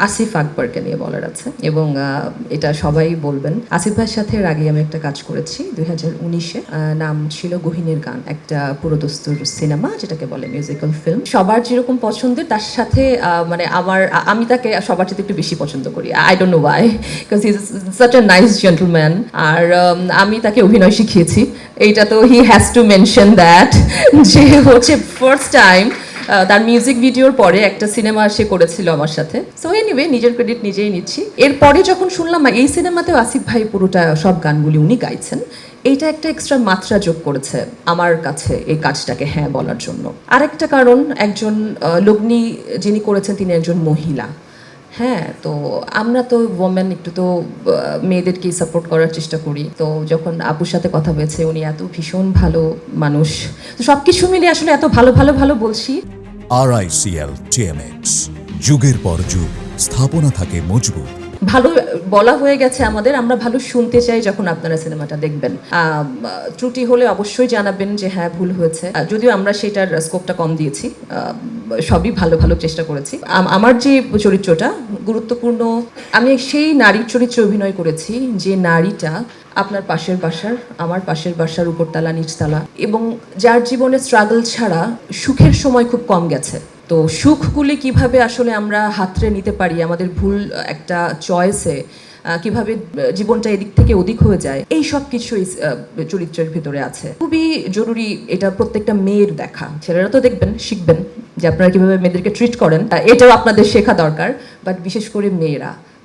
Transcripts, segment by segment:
আসিফ আকবরকে নিয়ে বলার আছে এবং এটা সবাই বলবেন। আসিফ ভাইয়ের সাথে এর আগে আমি একটা কাজ করেছি 2019-এ, নাম ছিল গহিনের গান, একটা পুরোদস্তুর সিনেমা যেটাকে বলে মিউজিক্যাল ফিল্ম। সবার যেরকম পছন্দের তার সাথে মানে আমি তাকে সবার সাথে একটু বেশি পছন্দ করি। I don't know why, because he is such a nice gentleman. আর আমি তাকে অভিনয় শিখিয়েছি, এইটা তো he has to mention that, যে হচ্ছে ফার্স্ট টাইম তার মিউজিক ভিডিওর পরে একটা সিনেমা সে করেছিল আমার সাথে। সো এনিওয়ে, নিজের ক্রেডিট নিজেই নিচ্ছি। এরপরে যখন শুনলাম এই সিনেমাতেও আসিফ ভাই পুরোটা সব গানগুলি উনি গাইছেন, এইটা একটা এক্সট্রা মাত্রা যোগ করেছে আমার কাছে এই কাজটাকে হ্যাঁ বলার জন্য। আরেকটা কারণ, একজন লগ্নি যিনি করেছেন তিনি একজন মহিলা। হ্যাঁ, তো আমরা তো ওমেন, একটু তো মেয়েদেরকেই সাপোর্ট করার চেষ্টা করি। তো যখন আপুর সাথে কথা হয়েছে, উনি এত ভীষণ ভালো মানুষ, তো সব কিছু মিলিয়ে আসলে এত ভালো ভালো ভালো বলছি। RICL TMX, যুগের পর যুগ স্থাপনা থাকে মজবুত। ভালো বলা হয়ে গেছে আমাদের, আমরা ভালো শুনতে চাই যখন আপনারা সিনেমাটা দেখবেন। ত্রুটি হলে অবশ্যই জানাবেন যে হ্যাঁ ভুল হয়েছে, যদিও আমরা সেটার স্কোপটা কম দিয়েছি, সবই ভালো ভালো চেষ্টা করেছি। আমার যে চরিত্রটা গুরুত্বপূর্ণ, আমি সেই নারীর চরিত্রে অভিনয় করেছি যে নারীটা আপনার পাশের বাসার, আমার পাশের বাসার উপরতলা নিচতলা, এবং যার জীবনে স্ট্রাগল ছাড়া সুখের সময় খুব কম গেছে। তো সুখগুলি কিভাবে আসলে আমরা হাতড়ে নিতে পারি, আমাদের ভুল একটা চয়েসে কিভাবে জীবনটা এদিক থেকে ওদিক হয়ে যায়, এই সব কিছুই চরিত্রের ভিতরে আছে। খুবই জরুরি এটা প্রত্যেকটা মেয়ের দেখা। ছেলেরা তো দেখবেন, শিখবেন যে আপনারা কিভাবে মেয়েদেরকে ট্রিট করেন, এটাও আপনাদের শেখা দরকার। বাট বিশেষ করে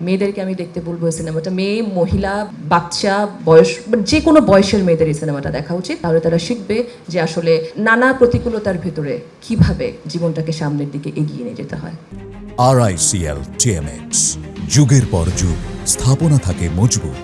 মেয়েদেরকে আমি দেখতে বলবো এই সিনেমাটা। মেয়ে, মহিলা, বাচ্চা, বয়স, যে কোনো বয়সের মেয়েদের এই সিনেমাটা দেখা উচিত। তাহলে তারা শিখবে যে আসলে নানা প্রতিকূলতার ভেতরে কিভাবে জীবনটাকে সামনের দিকে এগিয়ে নিয়ে যেতে হয়। RICL TMX, যুগের পর যুগ স্থাপনা থাকে মজবুত।